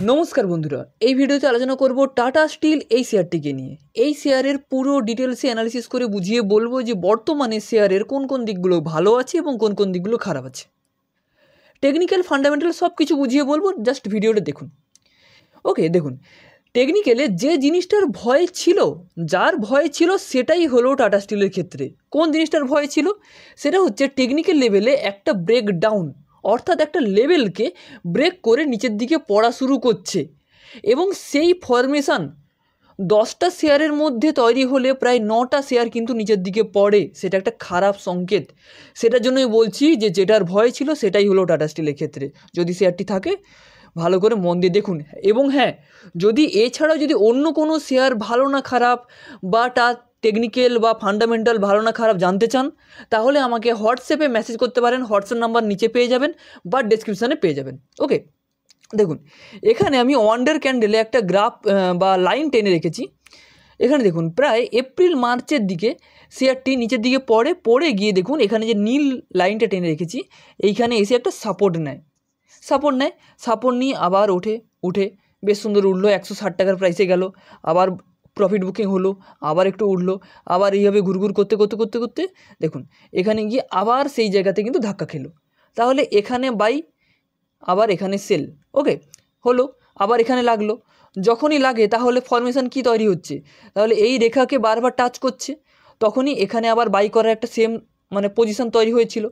নমস্কার বন্ধুরা, এই ভিডিওতে আলোচনা করব টাটা স্টিল এই শেয়ারটিকে নিয়ে। এই শেয়ারের পুরো ডিটেলসে অ্যানালিসিস করে বুঝিয়ে বলবো যে বর্তমানে শেয়ারের কোন কোন দিকগুলো ভালো আছে এবং কোন কোন দিকগুলো খারাপ আছে। টেকনিক্যাল ফান্ডামেন্টাল সব কিছু বুঝিয়ে বলবো, জাস্ট ভিডিওটা দেখুন। ওকে, দেখুন টেকনিক্যালে যে জিনিসটার ভয় ছিল, যার ভয় ছিল সেটাই হলো টাটা স্টিলের ক্ষেত্রে। কোন জিনিসটার ভয় ছিল? সেটা হচ্ছে টেকনিক্যাল লেভেলে একটা ব্রেক ডাউন, অর্থাৎ একটা লেভেলকে ব্রেক করে নিচের দিকে পড়া শুরু করছে এবং সেই ফরমেশান 10টা শেয়ারের মধ্যে তৈরি হলে প্রায় 9টা শেয়ার কিন্তু নিচের দিকে পড়ে। সেটা একটা খারাপ সংকেত। সেটার জন্যই বলছি যে যেটার ভয় ছিল সেটাই হলো টাটা স্টিলের ক্ষেত্রে। যদি শেয়ারটি থাকে ভালো করে মন দিয়ে দেখুন। এবং হ্যাঁ, যদি এছাড়াও যদি অন্য কোনো শেয়ার ভালো না খারাপ বা তার টেকনিক্যাল বা ফান্ডামেন্টাল ভালো না খারাপ জানতে চান, তাহলে আমাকে হোয়াটসঅ্যাপে মেসেজ করতে পারেন। হোয়াটসঅ্যাপ নাম্বার নিচে পেয়ে যাবেন বা ডেসক্রিপশানে পেয়ে যাবেন। ওকে, দেখুন এখানে আমি ওয়ান্ডার ক্যান্ডেলে একটা গ্রাফ বা লাইন টেনে রেখেছি। এখানে দেখুন প্রায় এপ্রিল মার্চের দিকে শেয়ারটি নিচের দিকে পড়ে গিয়ে দেখুন এখানে যে নীল লাইনটা টেনে রেখেছি এইখানে এসে একটা সাপোর্ট নিয়ে আবার উঠে বেশ সুন্দর উঠলো, 160 টাকার প্রাইসে গেল, আবার প্রফিট বুকিং হলো, আবার একটু উঠলো, আবার এইভাবে ঘুরঘুর করতে দেখুন এখানে গিয়ে আবার সেই জায়গাতে কিন্তু ধাক্কা খেলো। তাহলে এখানে বাই, আবার এখানে সেল। ওকে, হলো, আবার এখানে লাগলো। যখনই লাগে তাহলে ফরমেশন কি তৈরি হচ্ছে? তাহলে এই রেখাকে বারবার টাচ করছে, তখনই এখানে আবার বাই করার একটা সেম পজিশন তৈরি হয়েছিল।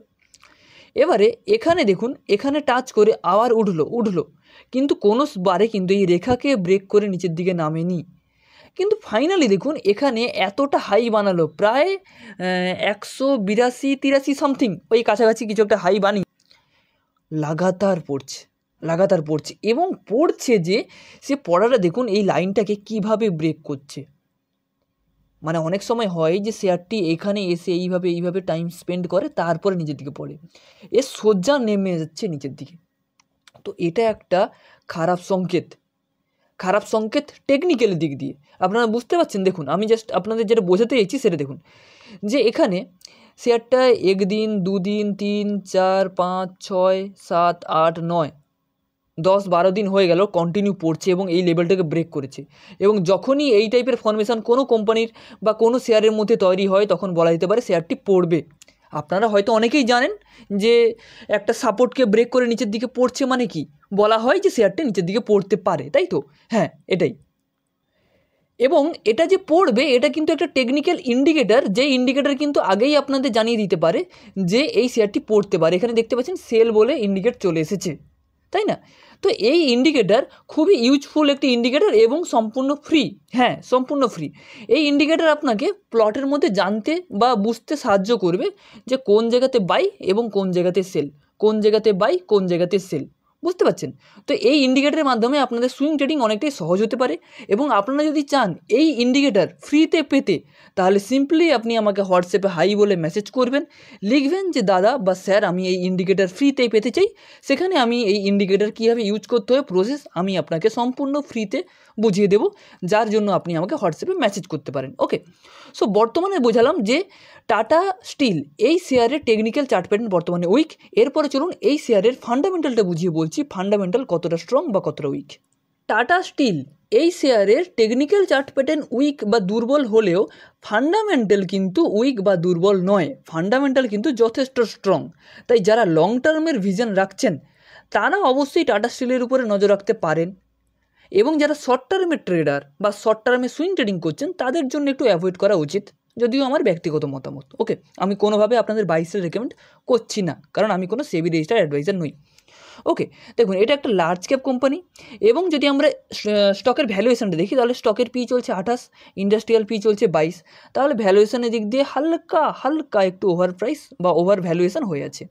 এবারে এখানে দেখুন, এখানে টাচ করে আবার উঠলো, কিন্তু কোনো বারে কিন্তু এই রেখাকে ব্রেক করে নিচের দিকে নামেনি। কিন্তু ফাইনালি দেখুন এখানে এতটা হাই বানালো, প্রায় 182-83 সামথিং, ওই কাছাকাছি কিছু একটা হাই বানিয়ে লাগাতার পড়ছে এবং পড়ছে যে সে পড়াটা দেখুন এই লাইনটাকে কিভাবে ব্রেক করছে। অনেক সময় হয় যে শেয়ারটি এখানে এসে এইভাবে টাইম স্পেন্ড করে, তারপরে নিচের দিকে পড়ে, এ সোজা নেমে যাচ্ছে নিচের দিকে। তো এটা একটা খারাপ সংকেত টেকনিক্যাল দিক দিয়ে। আপনারা বুঝতে পারছেন? দেখুন আমি জাস্ট আপনাদের যেটা বোঝাতে চাইছি সেটা দেখুন, যে এখানে শেয়ারটা 1 দিন 2 দিন 3 4 5 6 7 8 9 10 12 দিন হয়ে গেল কন্টিনিউ পড়ছে এবং এই লেভেলটাকে ব্রেক করেছে। এবং যখনই এই টাইপের ফরমেশন কোনো কোম্পানির বা কোনো শেয়ারের মধ্যে তৈরি হয়, তখন বলা যেতে পারে শেয়ারটি পড়বে। আপনারা হয়তো অনেকেই জানেন যে একটা সাপোর্টকে ব্রেক করে নিচের দিকে পড়ছে মানে কি, বলা হয় যে শেয়ারটি নিচের দিকে পড়তে পারে, তাই তো? হ্যাঁ, এটাই। এবং এটা যে পড়বে এটা কিন্তু একটা টেকনিক্যাল ইন্ডিকেটার, যে ইন্ডিকেটার কিন্তু আগেই আপনাদের জানিয়ে দিতে পারে যে এই শেয়ারটি পড়তে পারে। এখানে দেখতে পাচ্ছেন সেল বলে ইন্ডিকেট চলে এসেছে, তাই না? তো এই ইন্ডিকেটার খুবই ইউজফুল একটি ইন্ডিকেটার এবং সম্পূর্ণ ফ্রি। হ্যাঁ, সম্পূর্ণ ফ্রি। এই ইন্ডিকেটার আপনাকে প্লটের মধ্যে জানতে বা বুঝতে সাহায্য করবে যে কোন জায়গাতে বাই এবং কোন জায়গাতে সেল, বুঝতে পারছেন? তো এই ইন্ডিকেটারের মাধ্যমে আপনাদের সুইং ট্রেডিং অনেকটাই সহজ হতে পারে। এবং আপনারা যদি চান এই ইন্ডিকেটার ফ্রিতে পেতে, তাহলে সিম্পলি আপনি আমাকে হোয়াটসঅ্যাপে হাই বলে মেসেজ করবেন, লিখবেন যে দাদা বা স্যার আমি এই ইন্ডিকেটার ফ্রিতেই পেতে চাই। সেখানে আমি এই ইন্ডিকেটার কীভাবে ইউজ করতে হয় প্রসেস আমি আপনাকে সম্পূর্ণ ফ্রিতে বুঝিয়ে দেবো, যার জন্য আপনি আমাকে হোয়াটসঅ্যাপে মেসেজ করতে পারেন। ওকে, সো বর্তমানে বোঝালাম যে টাটা স্টিল এই শেয়ারের টেকনিক্যাল চার্ট প্যাটার্ন বর্তমানে উইক। এরপরে চলুন এই শেয়ারের ফান্ডামেন্টালটা বুঝিয়ে বলছি, ফান্ডামেন্টাল কতটা স্ট্রং বা কতটা উইক। টাটা স্টিল এই শেয়ারের টেকনিক্যাল চার্ট প্যাটার্ন উইক বা দুর্বল হলেও ফান্ডামেন্টাল কিন্তু উইক বা দুর্বল নয়, ফান্ডামেন্টাল কিন্তু যথেষ্ট স্ট্রং। তাই যারা লং টার্মের ভিশন রাখছেন তারা অবশ্যই টাটা স্টিলের উপরে নজর রাখতে পারেন। এবং যারা শর্ট টার্মের ট্রেডার বা শর্ট টার্মে সুইং ট্রেডিং করছেন তাদের জন্য একটু অ্যাভয়েড করা উচিত, যদিও আমার ব্যক্তিগত মতামত। ওকে, আমি কোনোভাবে আপনাদের বাই সেল রেকমেন্ড করছি না, কারণ আমি কোনো সেবি রেজিস্টার্ড অ্যাডভাইজার নই। ওকে, দেখুন এটা একটা লার্জ ক্যাপ কোম্পানি এবং যদি আমরা স্টকের ভ্যালুয়েশনটা দেখি তাহলে স্টকের পি চলছে 28, ইন্ডাস্ট্রিয়াল পি চলছে 22, তাহলে ভ্যালুয়েশনের দিক দিয়ে হালকা একটু ওভার প্রাইস বা ওভার ভ্যালুয়েশন হয়ে আছে।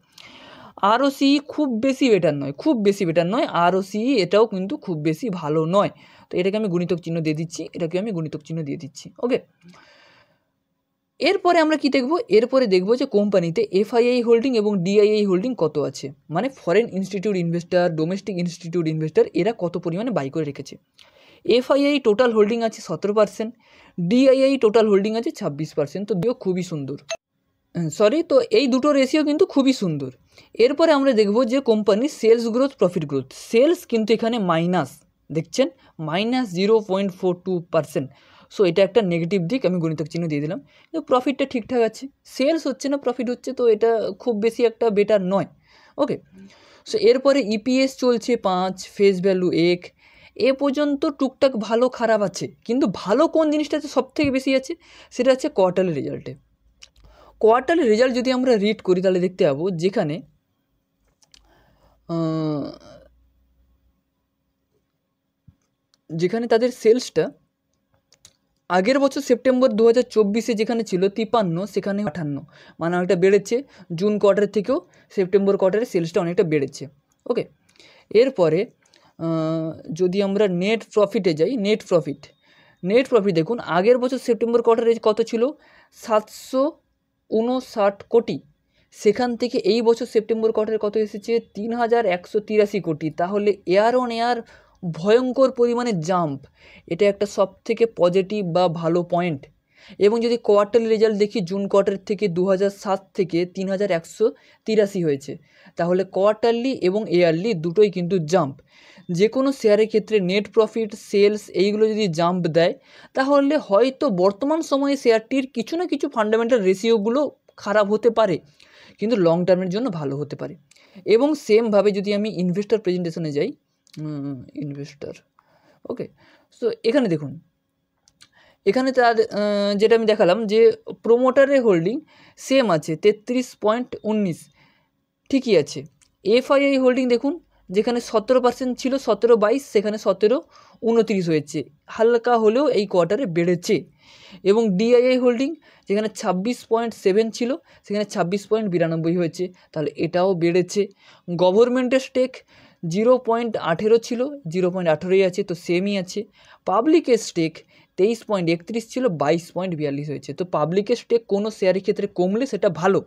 আরওসি খুব বেশি বেটার নয়, আরওসি এটাও কিন্তু খুব বেশি ভালো নয়। তো এটাকে আমি গুণিতক চিহ্ন দিয়ে দিচ্ছি, ওকে। এরপরে আমরা কি দেখব? এরপরে দেখব যে কোম্পানিতে এফআইআই হোল্ডিং এবং ডিআইআই হোল্ডিং কত আছে, foreign institute investor, domestic institute investor এরা কত পরিমাণে বাই করে রেখেছে। এফআইআই টোটাল হোল্ডিং আছে 17%, ডিআইআই টোটাল হোল্ডিং আছে 26%। তো দুটো খুবই সুন্দর, তো এই দুটো রেশিও কিন্তু খুবই সুন্দর। এরপরে আমরা দেখব যে কোম্পানির sales growth, profit growth. Sales কিন্তু এখানে মাইনাস, দেখছেন -0.42%। সো এটা একটা নেগেটিভ দিক, আমি গণিতক চিহ্ন দিয়ে দিলাম। কিন্তু প্রফিটটা ঠিকঠাক আছে, সেলস হচ্ছে না প্রফিট হচ্ছে, তো এটা খুব বেশি একটা বেটার নয়। ওকে, সো এরপরে ইপিএস চলছে 5, ফেস ভ্যালু 1, এ পর্যন্ত টুকটাক ভালো খারাপ আছে। কিন্তু ভালো কোন জিনিসটাতে সব থেকে বেশি আছে, সেটা হচ্ছে কোয়ার্টারলি রেজাল্টে। কোয়ার্টারলি রেজাল্ট যদি আমরা রিড করি তাহলে দেখতে পাবো যেখানে তাদের সেলসটা আগের বছর সেপ্টেম্বর 2024 যেখানে ছিল 53, সেখানে 58, মানে অনেকটা বেড়েছে। জুন কোয়ার্টারের থেকেও সেপ্টেম্বর কোয়ার্টারে সেলসটা অনেকটা বেড়েছে। ওকে, এরপরে যদি আমরা নেট প্রফিটে যাই, নেট প্রফিট দেখুন আগের বছর সেপ্টেম্বর কোয়ার্টারে কত ছিল, 759 কোটি। সেখান থেকে এই বছর সেপ্টেম্বর কোয়ার্টারে কত এসেছে, 3183 কোটি। তাহলে এয়ার অন এয়ার ভয়ঙ্কর পরিমাণে জাম্প, এটা একটা সব থেকে পজিটিভ বা ভালো পয়েন্ট। এবং যদি কোয়ার্টারলি রেজাল্ট দেখি, জুন কোয়ার্টার থেকে 2007 থেকে 3183 হয়েছে। তাহলে কোয়ার্টারলি এবং ইয়ারলি দুটোই কিন্তু জাম্প। যে কোনো শেয়ারের ক্ষেত্রে নেট প্রফিট, সেলস এইগুলো যদি জাম্প দেয়, তাহলে হয়তো বর্তমান সময়ে শেয়ারটির কিছু না কিছু ফান্ডামেন্টাল রেশিওগুলো খারাপ হতে পারে, কিন্তু লং টার্মের জন্য ভালো হতে পারে। এবং সেমভাবে যদি আমি ইনভেস্টর প্রেজেন্টেশনে যাই, ইনভেস্টর, ওকে, সো এখানে দেখুন, এখানে তার যেটা আমি দেখালাম যে প্রোমোটারের হোল্ডিং সেম আছে 33.19, ঠিকই আছে। এফআইআই হোল্ডিং দেখুন, যেখানে 17% ছিল 17/22, সেখানে 17.29 হয়েছে, হালকা হলেও এই কোয়ার্টারে বেড়েছে। এবং ডিআইআই হোল্ডিং যেখানে 26.7 ছিল, সেখানে 26.92 হয়েছে, তাহলে এটাও বেড়েছে। গভর্নমেন্টের স্টেক 0.18 ছিল, 0.18ই আছে, তো সেমই আছে। পাবলিকের স্টেক 23.31 ছিল, 22.42 হয়েছে। তো পাবলিকের স্টেক কোনো শেয়ারের ক্ষেত্রে কমলে সেটা ভালো।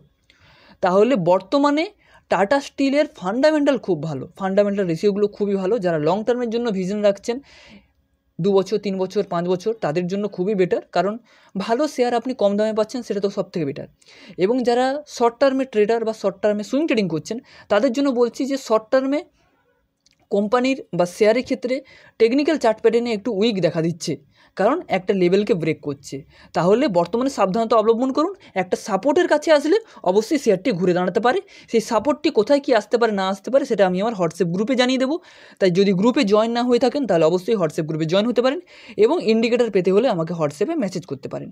তাহলে বর্তমানে টাটা স্টিলের ফান্ডামেন্টাল খুব ভালো, ফান্ডামেন্টাল রেশিওগুলো খুবই ভালো। যারা লং টার্মের জন্য ভিশন রাখছেন, 2 বছর, 3 বছর, 5 বছর, তাদের জন্য খুবই বেটার, কারণ ভালো শেয়ার আপনি কম দামে পাচ্ছেন, সেটা তো সব থেকে বেটার। এবং যারা শর্ট টার্মে ট্রেডার বা শর্ট টার্মে সুইং ট্রেডিং করছেন, তাদের জন্য বলছি যে শর্ট টার্মে কোম্পানির বা শেয়ারের ক্ষেত্রে টেকনিক্যাল চার্ট প্যাটার্নে একটু উইক দেখা দিচ্ছে, কারণ একটা লেভেলকে ব্রেক করছে। তাহলে বর্তমানে সাবধানতা অবলম্বন করুন। একটা সাপোর্টের কাছে আসলে অবশ্যই শেয়ারটি ঘুরে দাঁড়াতে পারে। সেই সাপোর্টটি কোথায় কি আসতে পারে না আসতে পারে, সেটা আমি আমার হোয়াটসঅ্যাপ গ্রুপে জানিয়ে দেবো। তাই যদি গ্রুপে জয়েন না হয়ে থাকেন, তাহলে অবশ্যই হোয়াটসঅ্যাপ গ্রুপে জয়েন হতে পারেন, এবং ইন্ডিকেটর পেতে হলে আমাকে হোয়াটসঅ্যাপে মেসেজ করতে পারেন।